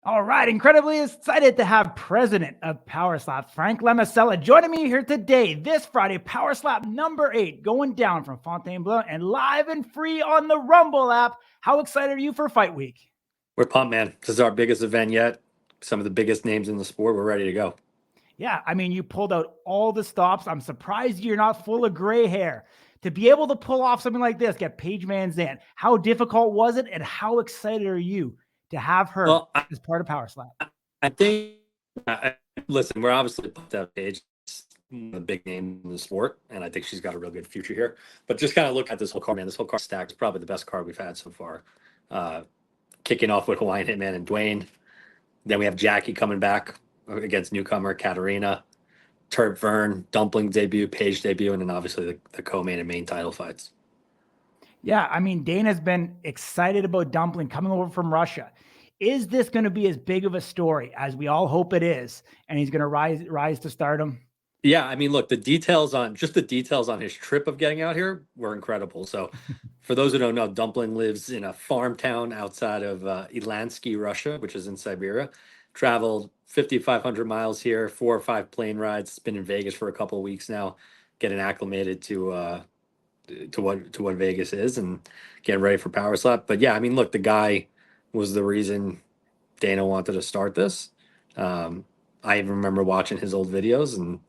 All right, incredibly excited to have President of Power Slap, Frank Lamicella, joining me here today, this Friday, Power Slap number 8, going down from Fontainebleau and live and free on the Rumble app. How excited are you for Fight Week? We're pumped, man. This is our biggest event yet. Some of the biggest names in the sport. We're ready to go. Yeah, I mean, you pulled out all the stops. I'm surprised you're not full of gray hair. To be able to pull off something like this, get Paige Vanzant, how difficult was it, and how excited are you to have her as part of Power Slap? I think, listen, we're obviously pumped out Paige. The big name in the sport, and I think she's got a real good future here. But just kind of look at this whole card, man. This whole card stack is probably the best card we've had so far. Kicking off with Hawaiian Hitman and Dwayne. Then we have Jackie coming back against newcomer Katarina. Turp Vern, Dumpling debut, Paige debut, and then obviously the co-main and main title fights. Yeah, I mean, Dana's been excited about Dumpling coming over from Russia. Is this going to be as big of a story as we all hope it is, and he's going to rise to stardom? Yeah, I mean, look, the details on his trip of getting out here were incredible. So, for those who don't know, Dumpling lives in a farm town outside of Ilansky, Russia, which is in Siberia. Traveled 5,500 miles here, 4 or 5 plane rides. Been in Vegas for a couple of weeks now, getting acclimated to what Vegas is and getting ready for Power Slap. But yeah, I mean, look, the guy was the reason Dana wanted to start this. I even remember watching his old videos, and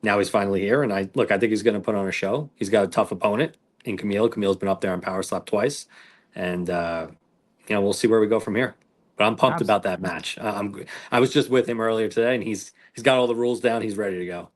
now he's finally here. And I think he's going to put on a show. He's got a tough opponent in Camille. Camille's been up there on Power Slap twice, and we'll see where we go from here. But I'm pumped about that match. I was just with him earlier today, and he's got all the rules down. He's ready to go.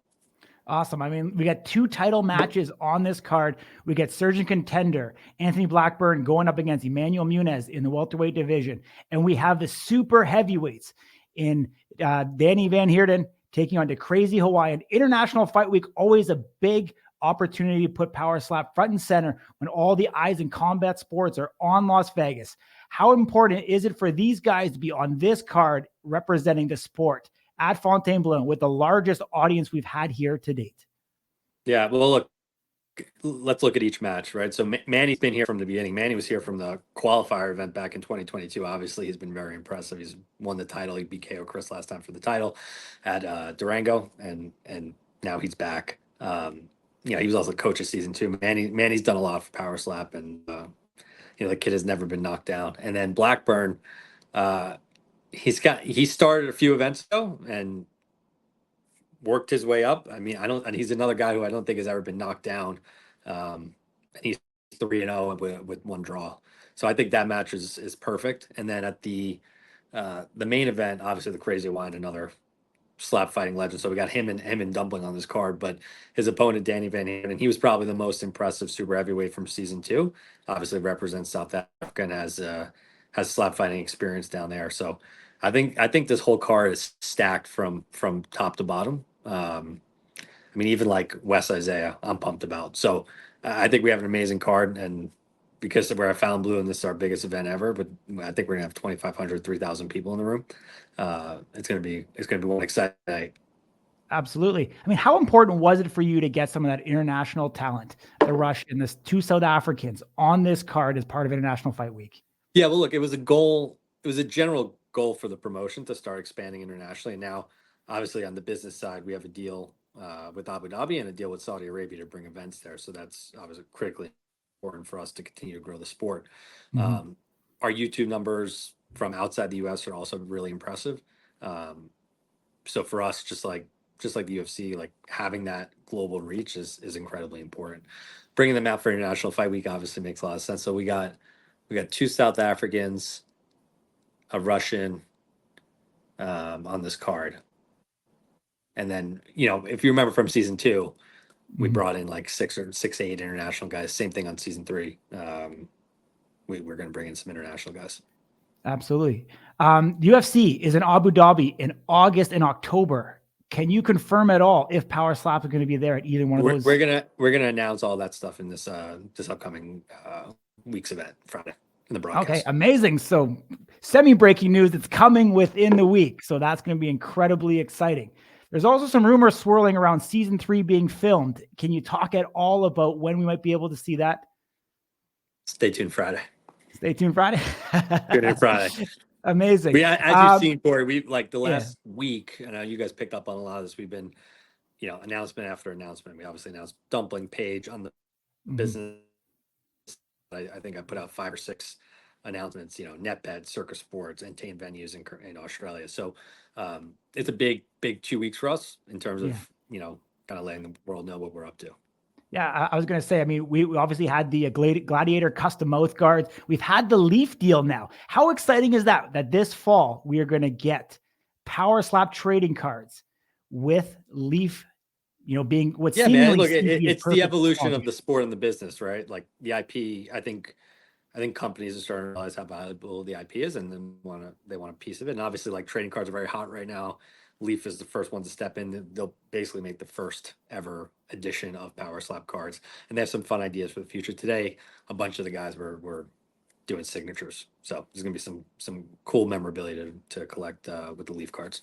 Awesome. I mean, we got 2 title matches on this card. We get Surgeon Contender Anthony Blackburn going up against Emmanuel Munez in the welterweight division. And we have the super heavyweights in Danny Van Heerden taking on the Crazy Hawaiian. International Fight Week, always a big opportunity to put Power Slap front and center when all the eyes in combat sports are on Las Vegas. How important is it for these guys to be on this card representing the sport at Fontainebleau with the largest audience we've had here to date? Yeah, well, look, let's look at each match, right? So Manny's been here from the beginning. Manny was here from the qualifier event back in 2022. Obviously, he's been very impressive. He's won the title. He beat KO Chris last time for the title at Durango, and now he's back. He was also coach of season 2. Manny's done a lot for Power Slap, and the kid has never been knocked down. And then Blackburn, he started a few events ago and worked his way up. I mean, and he's another guy who I don't think has ever been knocked down. And he's 3-0 with 1 draw. So I think that match is perfect. And then at the main event, obviously the Crazy Wine, another slap fighting legend. So we got him and Dumpling on this card, but his opponent Danny Van Heerden, he was probably the most impressive super heavyweight from season 2. Obviously represents South Africa and has slap fighting experience down there. So I think this whole card is stacked from top to bottom. I mean, even like West Isaiah, I'm pumped about. So I think we have an amazing card, and because we're at Fallon Blue and this is our biggest event ever, but I think we're gonna have 2,500, 3,000 people in the room. It's gonna be one exciting night. Absolutely. I mean, how important was it for you to get some of that international talent, the Rush and this 2 South Africans on this card as part of International Fight Week? Yeah, well, look, it was a goal. It was a general goal for the promotion to start expanding internationally. And now, obviously, on the business side, we have a deal with Abu Dhabi and a deal with Saudi Arabia to bring events there. So that's obviously critically important for us to continue to grow the sport. Mm-hmm. Our YouTube numbers from outside the U.S. are also really impressive. So for us, just like the UFC, like having that global reach is incredibly important. Bringing them out for International Fight Week obviously makes a lot of sense. So we got 2 South Africans, a Russian on this card. And then, if you remember from season 2, we brought in like 6 or 8 international guys. Same thing on season 3. We're going to bring in some international guys. Absolutely. UFC is in Abu Dhabi in August and October. Can you confirm at all if Power Slap is going to be there at either one of those? We're gonna announce all that stuff in this upcoming week's event Friday in the broadcast. Okay, amazing. So semi-breaking news, it's coming within the week. So that's going to be incredibly exciting. There's also some rumors swirling around season 3 being filmed. Can you talk at all about when we might be able to see that? Stay tuned Friday. Stay tuned Friday. Tune in Friday. Amazing. As you've seen, Corey, we like the Yeah. last week, and you guys picked up on a lot of this. We've been, announcement after announcement. We obviously announced Dumpling, Paige on the business. I think I put out 5 or 6 announcements. NetBed, Circus Sports, Entain venues in Australia. So it's a big 2 weeks for us in terms of kind of letting the world know what we're up to. Yeah, I was going to say, I mean, we obviously had the Gladiator custom mouth guards. We've had the Leaf deal now. How exciting is that? That this fall we are going to get Power Slap trading cards with Leaf, being what seemingly man. Look, seems to be a it's the perfect evolution of technology. the sport and the business, right? Like the IP. I think companies are starting to realize how valuable the IP is, and then they want a piece of it. And obviously, like trading cards are very hot right now. Leaf is the first one to step in. They'll basically make the first ever edition of Power Slap cards, and they have some fun ideas for the future. Today, a bunch of the guys were doing signatures, so there's gonna be some cool memorabilia to collect with the Leaf cards.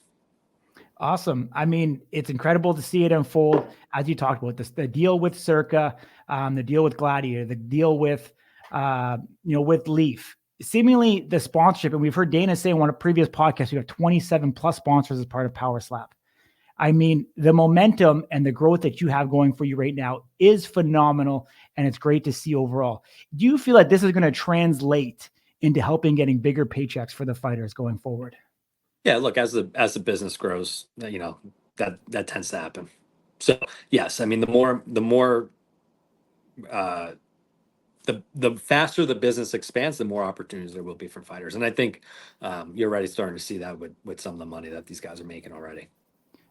Awesome. I mean, it's incredible to see it unfold. As you talked about, the deal with Circa, the deal with Gladiator, the deal with with Leaf. Seemingly the sponsorship, and we've heard Dana say in one of previous podcasts, we have 27 plus sponsors as part of Power Slap. I mean, the momentum and the growth that you have going for you right now is phenomenal, and it's great to see overall. Do you feel like this is going to translate into helping getting bigger paychecks for the fighters going forward? Yeah, look, as the business grows, that tends to happen. So yes, I mean the more the faster the business expands, the more opportunities there will be for fighters. And I think you're already starting to see that with some of the money that these guys are making already.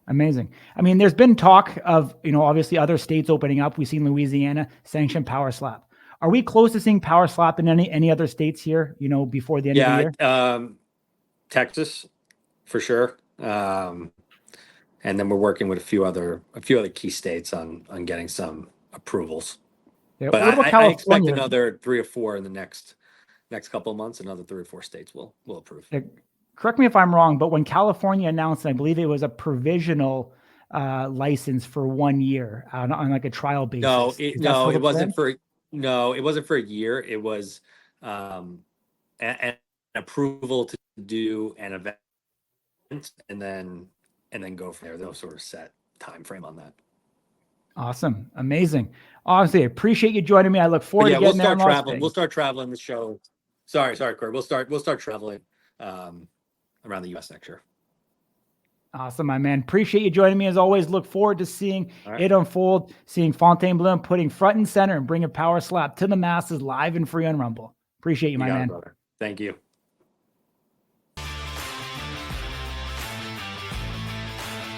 Amazing. I mean, there's been talk of, obviously other states opening up. We've seen Louisiana sanction Power Slap. Are we close to seeing Power Slap in any other states here, before the end of the year? Texas, for sure. And then we're working with a few other key states on getting some approvals. Yeah. But What about I California? expect another 3 or 4 in the next couple of months. Another 3 or 4 states will approve. Correct me if I'm wrong, but when California announced, I believe it was a provisional license for 1 year on like a trial basis. It wasn't for a year. It was an approval to do an event and then go from there. There's no sort of set time frame on that. Awesome. Amazing. Honestly, I appreciate you joining me. I look forward to getting there in Las Vegas. We'll start traveling the show. Sorry, Corey. We'll start traveling around the US next year. Awesome, my man. Appreciate you joining me as always. Look forward to seeing it unfold, seeing Fontainebleau putting front and center and bringing Power Slap to the masses live and free on Rumble. Appreciate you, my man. Brother. Thank you.